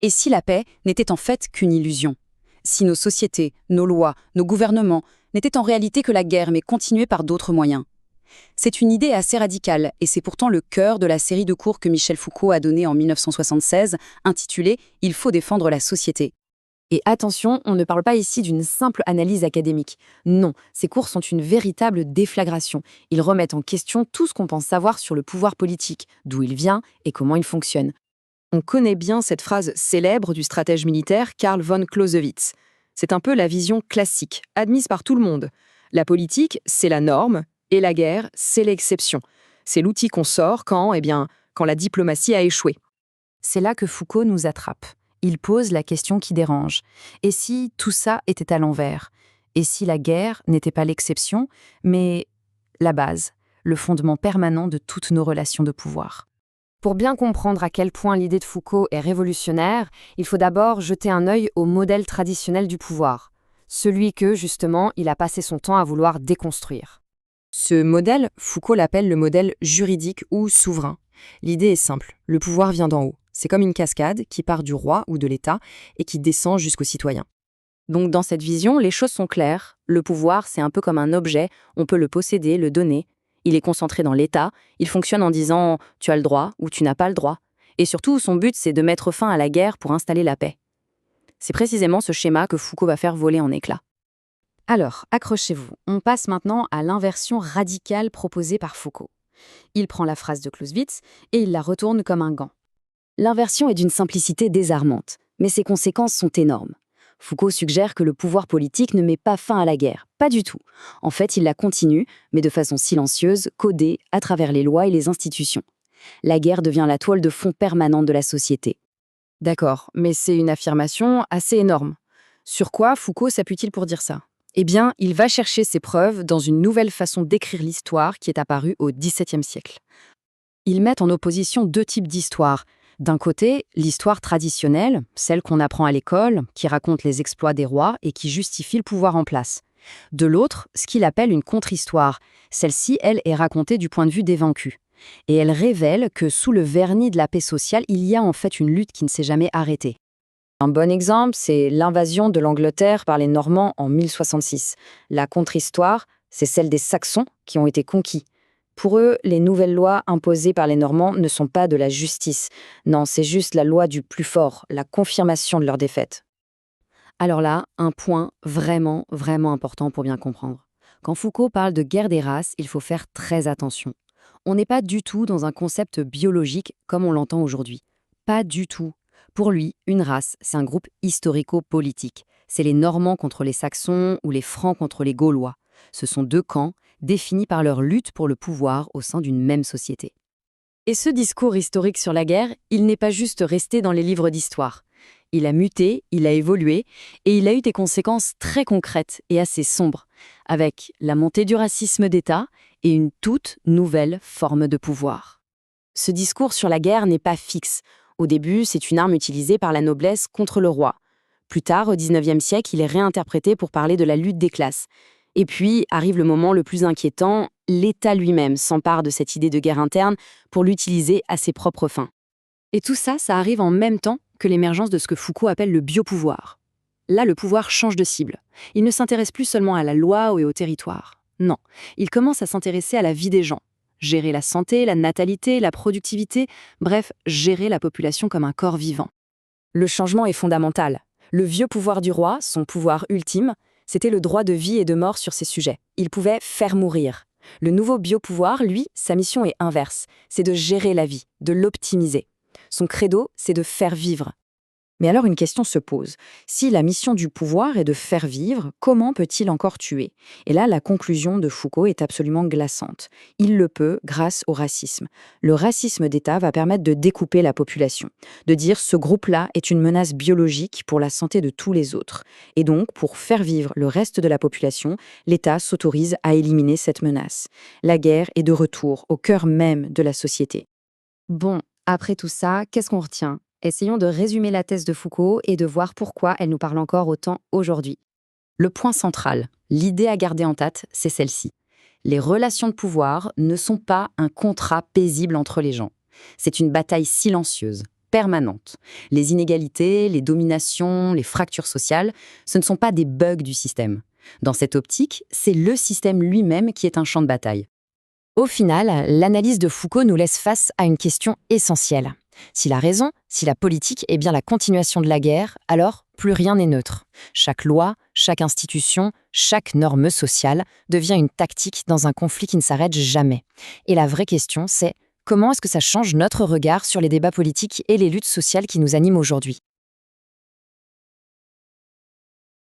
Et si la paix n'était en fait qu'une illusion? Si nos sociétés, nos lois, nos gouvernements n'étaient en réalité que la guerre mais continuée par d'autres moyens? C'est une idée assez radicale et c'est pourtant le cœur de la série de cours que Michel Foucault a donnée en 1976, intitulée « Il faut défendre la société ». Et attention, on ne parle pas ici d'une simple analyse académique. Non, ces cours sont une véritable déflagration. Ils remettent en question tout ce qu'on pense savoir sur le pouvoir politique, d'où il vient et comment il fonctionne. On connaît bien cette phrase célèbre du stratège militaire Karl von Clausewitz. C'est un peu la vision classique, admise par tout le monde. La politique, c'est la norme, et la guerre, c'est l'exception. C'est l'outil qu'on sort quand la diplomatie a échoué. C'est là que Foucault nous attrape. Il pose la question qui dérange. Et si tout ça était à l'envers? Et si la guerre n'était pas l'exception, mais la base, le fondement permanent de toutes nos relations de pouvoir? Pour bien comprendre à quel point l'idée de Foucault est révolutionnaire, il faut d'abord jeter un œil au modèle traditionnel du pouvoir, celui que, justement, il a passé son temps à vouloir déconstruire. Ce modèle, Foucault l'appelle le modèle juridique ou souverain. L'idée est simple, le pouvoir vient d'en haut. C'est comme une cascade qui part du roi ou de l'État et qui descend jusqu'aux citoyens. Donc dans cette vision, les choses sont claires. Le pouvoir, c'est un peu comme un objet, on peut le posséder, le donner. Il est concentré dans l'État, il fonctionne en disant « tu as le droit » ou « tu n'as pas le droit ». Et surtout, son but, c'est de mettre fin à la guerre pour installer la paix. C'est précisément ce schéma que Foucault va faire voler en éclats. Alors, accrochez-vous, on passe maintenant à l'inversion radicale proposée par Foucault. Il prend la phrase de Clausewitz et il la retourne comme un gant. L'inversion est d'une simplicité désarmante, mais ses conséquences sont énormes. Foucault suggère que le pouvoir politique ne met pas fin à la guerre, pas du tout. En fait, il la continue, mais de façon silencieuse, codée, à travers les lois et les institutions. La guerre devient la toile de fond permanente de la société. D'accord, mais c'est une affirmation assez énorme. Sur quoi Foucault s'appuie-t-il pour dire ça? Eh bien, il va chercher ses preuves dans une nouvelle façon d'écrire l'histoire qui est apparue au XVIIe siècle. Ils mettent en opposition deux types d'histoires. D'un côté, l'histoire traditionnelle, celle qu'on apprend à l'école, qui raconte les exploits des rois et qui justifie le pouvoir en place. De l'autre, ce qu'il appelle une contre-histoire. Celle-ci, elle, est racontée du point de vue des vaincus. Et elle révèle que sous le vernis de la paix sociale, il y a en fait une lutte qui ne s'est jamais arrêtée. Un bon exemple, c'est l'invasion de l'Angleterre par les Normands en 1066. La contre-histoire, c'est celle des Saxons qui ont été conquis. Pour eux, les nouvelles lois imposées par les Normands ne sont pas de la justice. Non, c'est juste la loi du plus fort, la confirmation de leur défaite. Alors là, un point vraiment, vraiment important pour bien comprendre. Quand Foucault parle de guerre des races, il faut faire très attention. On n'est pas du tout dans un concept biologique comme on l'entend aujourd'hui. Pas du tout. Pour lui, une race, c'est un groupe historico-politique. C'est les Normands contre les Saxons ou les Francs contre les Gaulois. Ce sont deux camps définis par leur lutte pour le pouvoir au sein d'une même société. Et ce discours historique sur la guerre, il n'est pas juste resté dans les livres d'histoire. Il a muté, il a évolué, et il a eu des conséquences très concrètes et assez sombres, avec la montée du racisme d'État et une toute nouvelle forme de pouvoir. Ce discours sur la guerre n'est pas fixe. Au début, c'est une arme utilisée par la noblesse contre le roi. Plus tard, au XIXe siècle, il est réinterprété pour parler de la lutte des classes. Et puis arrive le moment le plus inquiétant, l'État lui-même s'empare de cette idée de guerre interne pour l'utiliser à ses propres fins. Et tout ça, ça arrive en même temps que l'émergence de ce que Foucault appelle le biopouvoir. Là, le pouvoir change de cible. Il ne s'intéresse plus seulement à la loi ou au territoire. Non, il commence à s'intéresser à la vie des gens. Gérer la santé, la natalité, la productivité, bref, gérer la population comme un corps vivant. Le changement est fondamental. Le vieux pouvoir du roi, son pouvoir ultime, c'était le droit de vie et de mort sur ces sujets. Il pouvait faire mourir. Le nouveau biopouvoir, lui, sa mission est inverse. C'est de gérer la vie, de l'optimiser. Son credo, c'est de faire vivre. Mais alors une question se pose. Si la mission du pouvoir est de faire vivre, comment peut-il encore tuer? Et là, la conclusion de Foucault est absolument glaçante. Il le peut grâce au racisme. Le racisme d'État va permettre de découper la population, de dire ce groupe-là est une menace biologique pour la santé de tous les autres. Et donc, pour faire vivre le reste de la population, l'État s'autorise à éliminer cette menace. La guerre est de retour au cœur même de la société. Bon, après tout ça, qu'est-ce qu'on retient? Essayons de résumer la thèse de Foucault et de voir pourquoi elle nous parle encore autant aujourd'hui. Le point central, l'idée à garder en tête, c'est celle-ci. Les relations de pouvoir ne sont pas un contrat paisible entre les gens. C'est une bataille silencieuse, permanente. Les inégalités, les dominations, les fractures sociales, ce ne sont pas des bugs du système. Dans cette optique, c'est le système lui-même qui est un champ de bataille. Au final, l'analyse de Foucault nous laisse face à une question essentielle. S'il a raison, si la politique est bien la continuation de la guerre, alors plus rien n'est neutre. Chaque loi, chaque institution, chaque norme sociale devient une tactique dans un conflit qui ne s'arrête jamais. Et la vraie question, c'est comment est-ce que ça change notre regard sur les débats politiques et les luttes sociales qui nous animent aujourd'hui ?